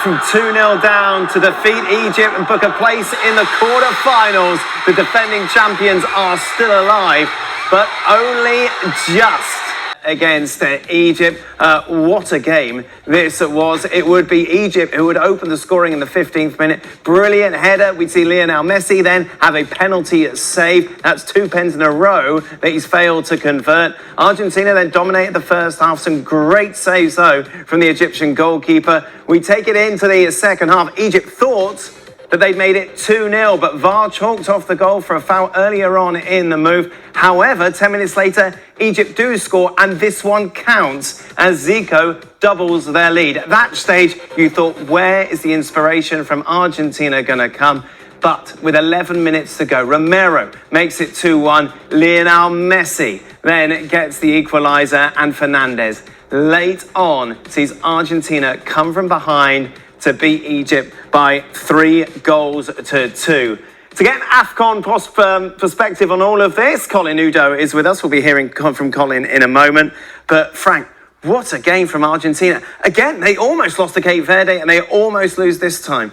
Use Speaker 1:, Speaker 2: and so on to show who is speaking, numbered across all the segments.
Speaker 1: from 2-0 down to defeat Egypt and book a place in the quarter-finals. The defending champions are still alive, but only just against Egypt. What a game this was. It would be Egypt who would open the scoring in the 15th minute. Brilliant header. We'd see Lionel Messi then have a penalty save. That's 2 pens in a row that he's failed to convert. Argentina then dominated the first half. Some great saves though from the Egyptian goalkeeper. We take it into the second half. Egypt thought that they'd made it 2-0, but VAR chalked off the goal for a foul earlier on in the move. However, 10 minutes later, Egypt do score, and this one counts as Zico doubles their lead. At that stage, you thought, where is the inspiration from Argentina going to come? But with 11 minutes to go, Romero makes it 2-1. Lionel Messi then gets the equaliser, and Fernandez late on sees Argentina come from behind to beat Egypt by 3-2. To get an AFCON perspective on all of this, Colin Udo is with us. We'll be hearing from Colin in a moment. But Frank, what a game from Argentina. Again, they almost lost to Cape Verde and they almost lose this time.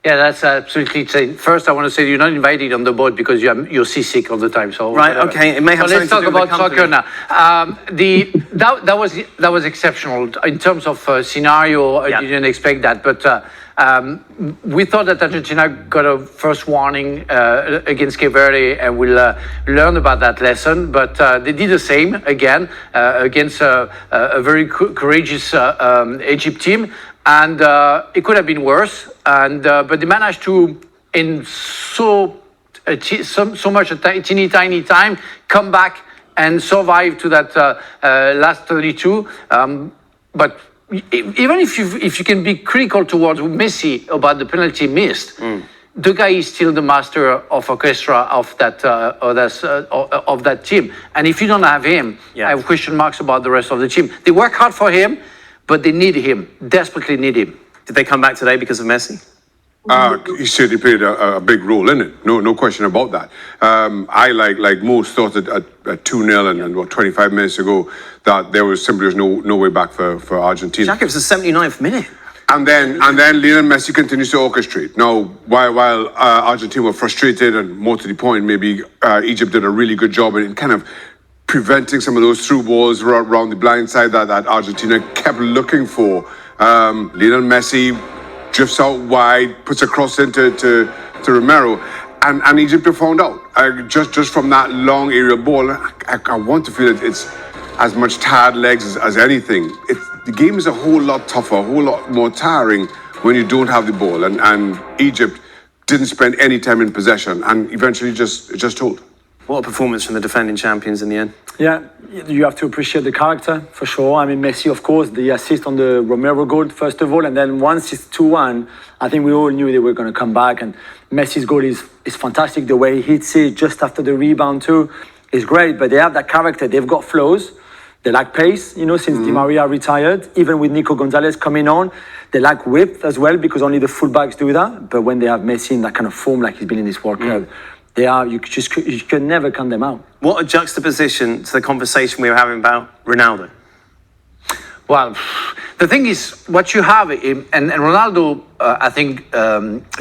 Speaker 2: Yeah, that's absolutely insane. First, I want to say you're not invited on the boat because you're seasick all the time. So
Speaker 1: right, whatever. Okay, it may have something to do with the company.
Speaker 2: Let's talk about soccer now. That was exceptional in terms of scenario. I didn't expect that, but we thought that Argentina got a first warning against Cape Verde, and we'll learn about that lesson. But they did the same again against a very courageous Egypt team. And it could have been worse, but they managed to, in so much a teeny tiny time, come back and survive to that last 32. But even if you can be critical towards Messi about the penalty missed, the guy is still the master of orchestra of that team. And if you don't have him, I have question marks about the rest of the team. They work hard for him, but they need him, desperately need him.
Speaker 1: Did they come back today because of Messi?
Speaker 3: He certainly played a big role in it. No question about that. I, like most, thought that at 2-0 and what, 25 minutes ago, that there was no way back for Argentina.
Speaker 1: Jack, it was the 79th minute.
Speaker 3: And then Lionel Messi continues to orchestrate. Now, while Argentina were frustrated, and more to the point, maybe Egypt did a really good job in kind of preventing some of those through balls around the blind side that Argentina kept looking for. Lionel Messi drifts out wide, puts a cross into to Romero, and Egypt have found out. Just from that long aerial ball, I want to feel that it's as much tired legs as anything. The game is a whole lot tougher, a whole lot more tiring when you don't have the ball. And Egypt didn't spend any time in possession and eventually just told.
Speaker 1: What a performance from the defending champions in the end.
Speaker 4: Yeah, you have to appreciate the character, for sure. I mean, Messi, of course, the assist on the Romero goal, first of all, and then once it's 2-1, I think we all knew they were going to come back, and Messi's goal is fantastic. The way he hits it just after the rebound too is great, but they have that character. They've got flows. They lack pace, since Di Maria retired. Even with Nico Gonzalez coming on, they lack width as well because only the fullbacks do that. But when they have Messi in that kind of form like he's been in this World Cup, you can never count them out.
Speaker 1: What a juxtaposition to the conversation we were having about Ronaldo.
Speaker 2: Well, the thing is, what you have, and Ronaldo, I think,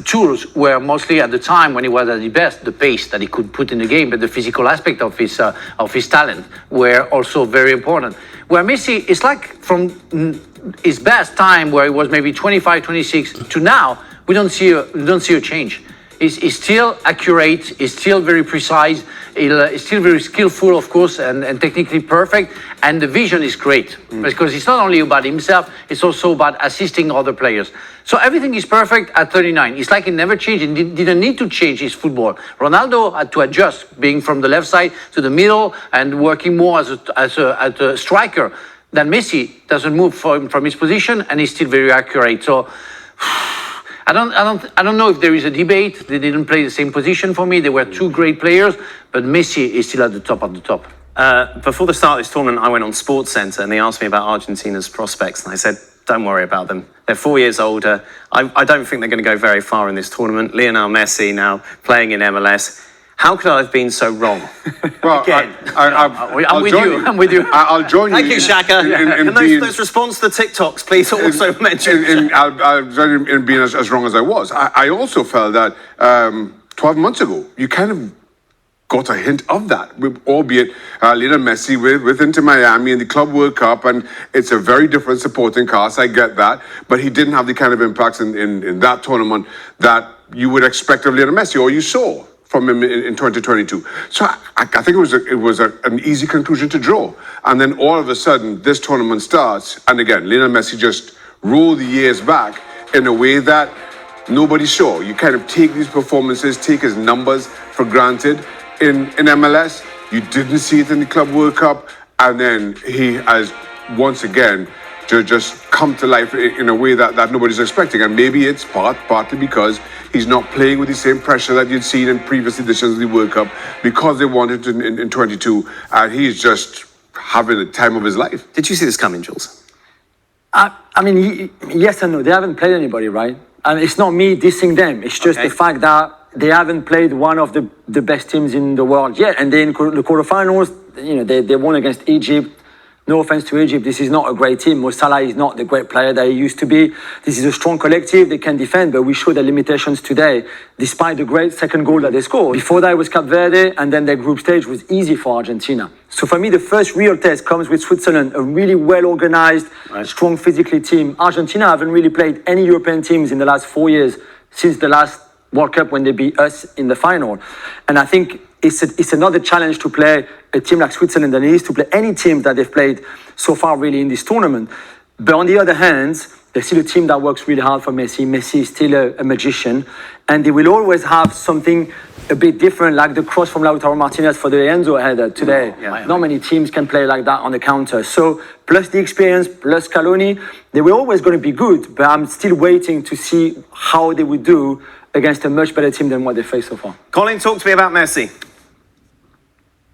Speaker 2: tools were mostly at the time when he was at his best, the pace that he could put in the game, but the physical aspect of his talent were also very important. Where Messi is like from his best time, where he was maybe 25, 26, to now, we don't see a change. He's still accurate, he's still very precise, he's still very skillful, of course, and technically perfect, and the vision is great, because it's not only about himself, it's also about assisting other players. So everything is perfect at 39. It's like he never changed, he didn't need to change his football. Ronaldo had to adjust, being from the left side to the middle, and working more as a striker. Then Messi doesn't move from his position, and he's still very accurate. So I don't know if there is a debate. They didn't play the same position for me. They were two great players, but Messi is still at the top of the top.
Speaker 1: Before the start of this tournament, I went on SportsCenter and they asked me about Argentina's prospects, and I said, don't worry about them. They're 4 years older. I don't think they're going to go very far in this tournament. Lionel Messi now playing in MLS. How could I have been so wrong?
Speaker 3: Well,
Speaker 1: Again.
Speaker 2: I'm with you. I'm with you.
Speaker 3: I'll join you.
Speaker 1: Thank you, Shaka.
Speaker 3: In
Speaker 1: And
Speaker 3: being-
Speaker 1: those response to the TikToks, please also mention.
Speaker 3: I'll join in being as wrong as I was. I also felt that 12 months ago, you kind of got a hint of that, albeit Lionel Messi with Inter Miami in the Club World Cup, and it's a very different supporting cast, I get that, but he didn't have the kind of impacts in that tournament that you would expect of Lionel Messi, or you saw from him in 2022. So I think it was an easy conclusion to draw. And then all of a sudden, this tournament starts, and again, Lionel Messi just rolled the years back in a way that nobody saw. You kind of take these performances, take his numbers for granted. In MLS, you didn't see it in the Club World Cup, and then he has once again just come to life in a way that nobody's expecting. And maybe it's partly because he's not playing with the same pressure that you'd seen in previous editions of the World Cup, because they wanted it in 22, and he's just having the time of his life.
Speaker 1: Did you see this coming, Jules?
Speaker 4: I mean, yes and no. They haven't played anybody, right? And it's not me dissing them. It's just the fact that they haven't played one of the best teams in the world yet. And then the quarterfinals, they won against Egypt. No offense to Egypt, this is not a great team. Mo Salah is not the great player that he used to be. This is a strong collective, they can defend, but we showed their limitations today, despite the great second goal that they scored. Before that, it was Cape Verde, and then their group stage was easy for Argentina. So for me, the first real test comes with Switzerland, a really well-organized, strong physically team. Argentina haven't really played any European teams in the last 4 years, since the last World Cup when they beat us in the final. And I think it's another challenge to play a team like Switzerland than it is to play any team that they've played so far really in this tournament. But on the other hand, they're still a team that works really hard for Messi. Messi is still a magician, and they will always have something a bit different, like the cross from Lautaro Martinez for the Enzo header today. Not many teams can play like that on the counter. So plus the experience, plus Scaloni, they were always going to be good, but I'm still waiting to see how they would do against a much better team than what they faced so far.
Speaker 1: Colin, talk to me about Messi.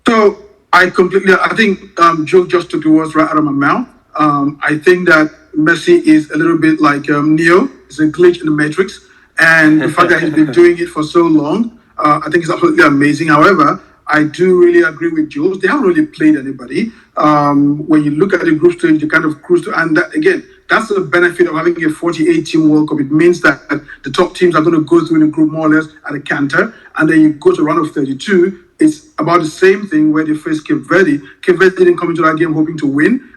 Speaker 5: So I think Joe just took the words right out of my mouth. I think that Messi is a little bit like Neo. It's a glitch in the Matrix. And the fact that he's been doing it for so long, I think it's absolutely amazing. However, I do really agree with Jules. They haven't really played anybody. When you look at the group stage, they kind of cruise to, and that, again, that's the benefit of having a 48-team World Cup. It means that the top teams are going to go through the group more or less at a canter, and then you go to round of 32. It's about the same thing where they face Cape Verde. Cape Verde didn't come into that game hoping to win.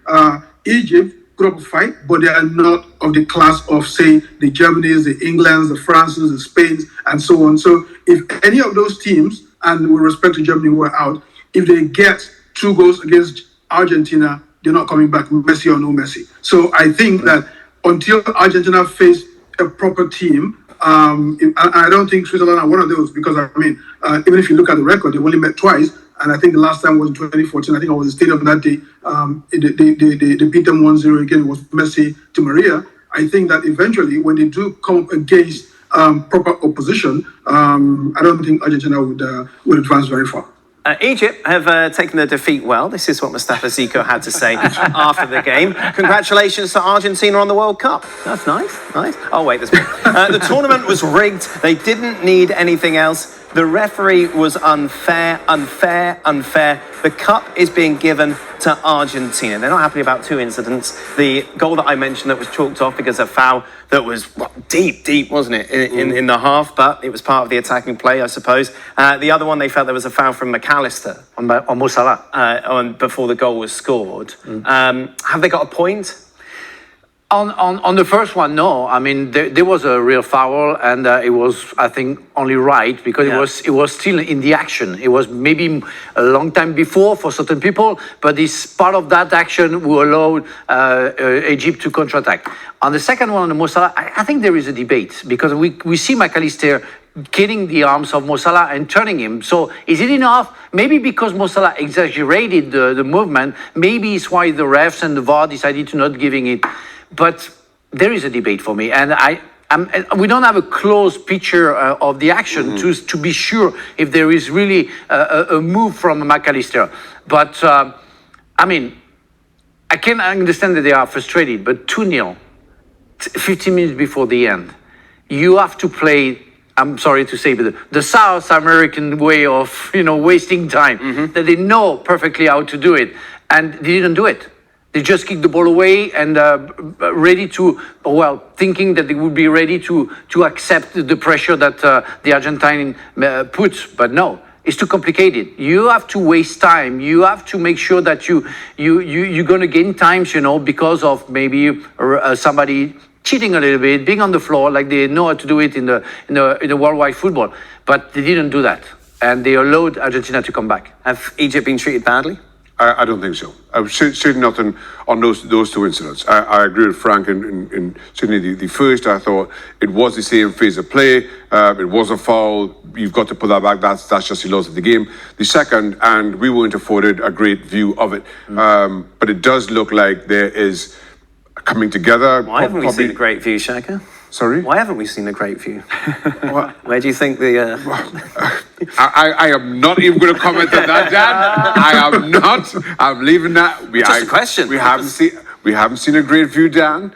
Speaker 5: Egypt put up a fight, but they are not of the class of, say, the Germanys, the Englands, the Frances, the Spains, and so on. So if any of those teams, and with respect to Germany who are out, if they get 2 goals against Argentina, they're not coming back, Messi or no Messi. So I think that until Argentina face a proper team, I don't think Switzerland are one of those, because I mean, even if you look at the record, they've only met twice, and I think the last time was in 2014. I think I was in the stadium that day. They beat them 1-0 again. It was Messi to Maria. I think that eventually, when they do come up against proper opposition, I don't think Argentina would advance very far.
Speaker 1: Egypt have taken the defeat well. This is what Mustafa Zico had to say after the game. Congratulations to Argentina on the World Cup. That's nice. Oh, wait, there's more. The tournament was rigged. They didn't need anything else. The referee was unfair. The cup is being given to Argentina. They're not happy about 2 incidents. The goal that I mentioned that was chalked off because of a foul that was deep, wasn't it, in the half, but it was part of the attacking play, I suppose. The other one, they felt there was a foul from McAllister
Speaker 2: on Mo Salah
Speaker 1: before the goal was scored. Have they got a point?
Speaker 2: On the first one, no. I mean, there was a real foul, and it was, I think, only right because it was still in the action. It was maybe a long time before for certain people, but it's part of that action who allowed Egypt to counterattack. On the second one, on the Mo Salah, I think there is a debate because we see McAllister killing the arms of Mo Salah and turning him. So is it enough? Maybe because Mo Salah exaggerated the movement, maybe it's why the refs and the VAR decided to not giving it. But there is a debate for me, and we don't have a close picture of the action to be sure if there is really a move from McAllister. But, I mean, I can understand that they are frustrated, but 2-0, 15 minutes before the end, you have to play I'm sorry to say, but the South American way of, wasting time, that they know perfectly how to do it, and they didn't do it. They just kicked the ball away and ready to, thinking that they would be ready to accept the pressure that the Argentine puts, but no. It's too complicated. You have to waste time. You have to make sure that you're going to gain times, because of maybe somebody cheating a little bit, being on the floor like they know how to do it in the worldwide football. But they didn't do that, and they allowed Argentina to come back.
Speaker 1: Have Egypt been treated badly?
Speaker 3: I don't think so. Certainly not on those two incidents. I agree with Frank in certainly the first. I thought it was the same phase of play. It was a foul. You've got to put that back. That's just the laws of the game. The second, and we weren't afforded a great view of it. But it does look like there is coming together.
Speaker 1: Why haven't we seen a great view, Shaka?
Speaker 3: Sorry?
Speaker 1: Why haven't we seen a great view? Where do you think the...
Speaker 3: I am not even going to comment on that, Dan. I am not. I'm leaving that.
Speaker 1: Just a question.
Speaker 3: We haven't seen a great view, Dan.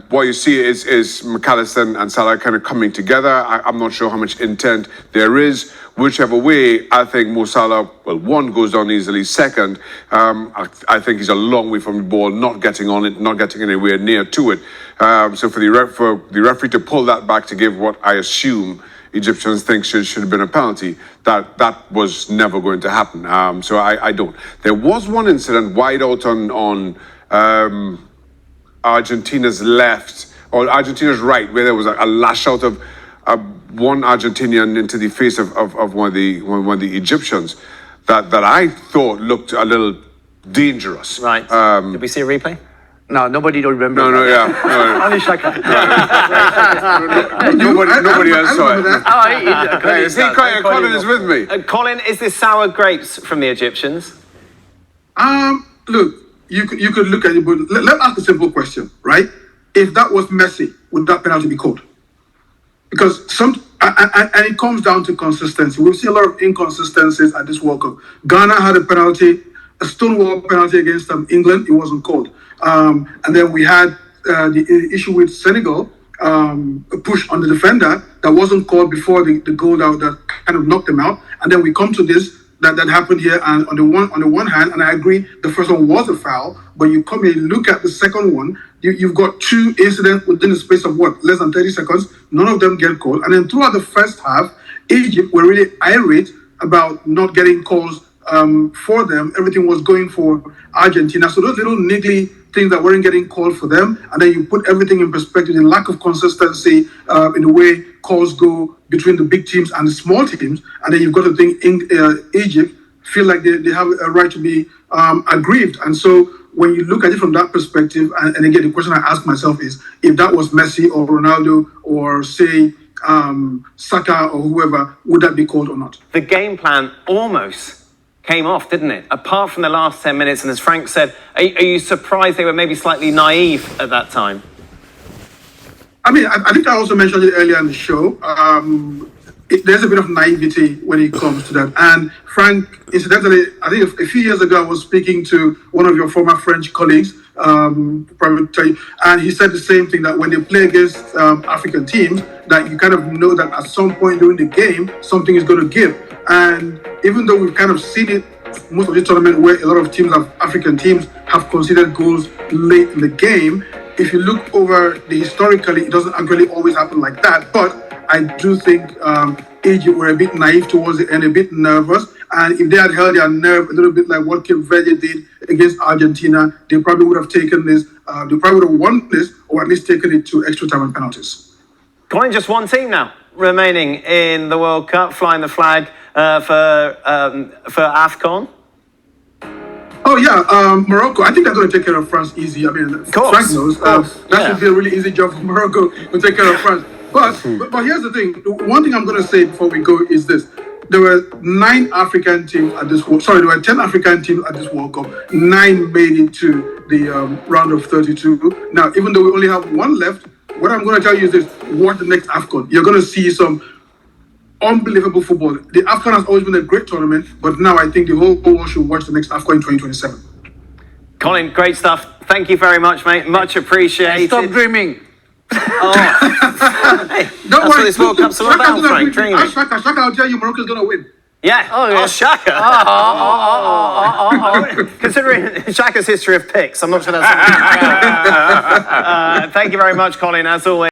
Speaker 3: What you see is McAllister and Salah kind of coming together. I'm not sure how much intent there is. Whichever way, I think Mo Salah, one, goes down easily. Second, I think he's a long way from the ball, not getting on it, not getting anywhere near to it. So for the referee to pull that back to give what I assume Egyptians think should have been a penalty, that was never going to happen. So I don't. There was one incident wide out on Argentina's left, or Argentina's right, where there was a lash out of one Argentinian into the face of one of the Egyptians that I thought looked a little dangerous.
Speaker 1: Right. Did we see a replay?
Speaker 2: No, nobody don't remember.
Speaker 4: Only Shaka.
Speaker 3: Nobody else saw it.
Speaker 2: See,
Speaker 3: Colin is with me.
Speaker 1: Colin, is this sour grapes from the Egyptians?
Speaker 5: Look, you could look at it, but let's ask a simple question, right? If that was Messi, would that penalty be called? Because and it comes down to consistency. We've seen a lot of inconsistencies at this World Cup. Ghana had a penalty, a stonewall penalty against England. It wasn't called. And then we had the issue with Senegal, a push on the defender that wasn't called before the goal that kind of knocked them out. And then we come to this that happened here. And on the one hand, and I agree, the first one was a foul. But you come here, look at the second one. You've got two incidents within the space of less than 30 seconds. None of them get called. And then throughout the first half, Egypt were really irate about not getting calls for them. Everything was going for Argentina. So those little niggly things that weren't getting called for them, and then you put everything in perspective, the lack of consistency in the way calls go between the big teams and the small teams, and then you've got to think Egypt feel like they have a right to be aggrieved. And so when you look at it from that perspective, and again, the question I ask myself is, if that was Messi or Ronaldo or say Saka or whoever, would that be called or not?
Speaker 1: The game plan almost came off, didn't it? Apart from the last 10 minutes, and as Frank said, are you surprised they were maybe slightly naive at that time?
Speaker 5: I mean, I think I also mentioned it earlier in the show. There's a bit of naivety when it comes to that. And Frank, incidentally, I think a few years ago, I was speaking to one of your former French colleagues, probably tell you, and he said the same thing, that when they play against African teams, that you kind of know that at some point during the game, something is going to give. And even though we've kind of seen it, most of the tournament where a lot of teams, African teams, have conceded goals late in the game, if you look over historically, it doesn't actually always happen like that. But I do think Egypt were a bit naive towards the end, a bit nervous. And if they had held their nerve a little bit like what Cape Verde did against Argentina, they probably would have taken this, they probably would have won this, or at least taken it to extra time and penalties.
Speaker 1: Colin, just one team now remaining in the World Cup, flying the flag for AFCON.
Speaker 5: Oh yeah, Morocco. I think they're going to take care of France easy. I mean, Frank knows that should be a really easy job for Morocco to take care of France. But here's the thing. One thing I'm going to say before we go is this: there were 9 African teams at this World. Sorry, there were 10 African teams at this World Cup. 9 made it to the round of 32. Now, even though we only have 1 left, what I'm going to tell you is this: watch the next AFCON. You're going to see some unbelievable football. The AFCON has always been a great tournament, but now I think the whole world should watch the next AFCON in 2027.
Speaker 1: Colin, great stuff. Thank you very much, mate. Much appreciated.
Speaker 2: Stop dreaming.
Speaker 5: No, Don't
Speaker 1: what
Speaker 5: worry.
Speaker 1: this World Cup's all
Speaker 5: Shaka's
Speaker 1: about,
Speaker 5: gonna
Speaker 1: Frank.
Speaker 5: beat me.
Speaker 1: Dreaming.
Speaker 5: Ask Shaka, I'll tell you Morocco's going to win.
Speaker 1: Yeah. Oh, Shaka. Considering Shaka's history of picks, I'm not sure that's. Thank you very much, Colin, as always.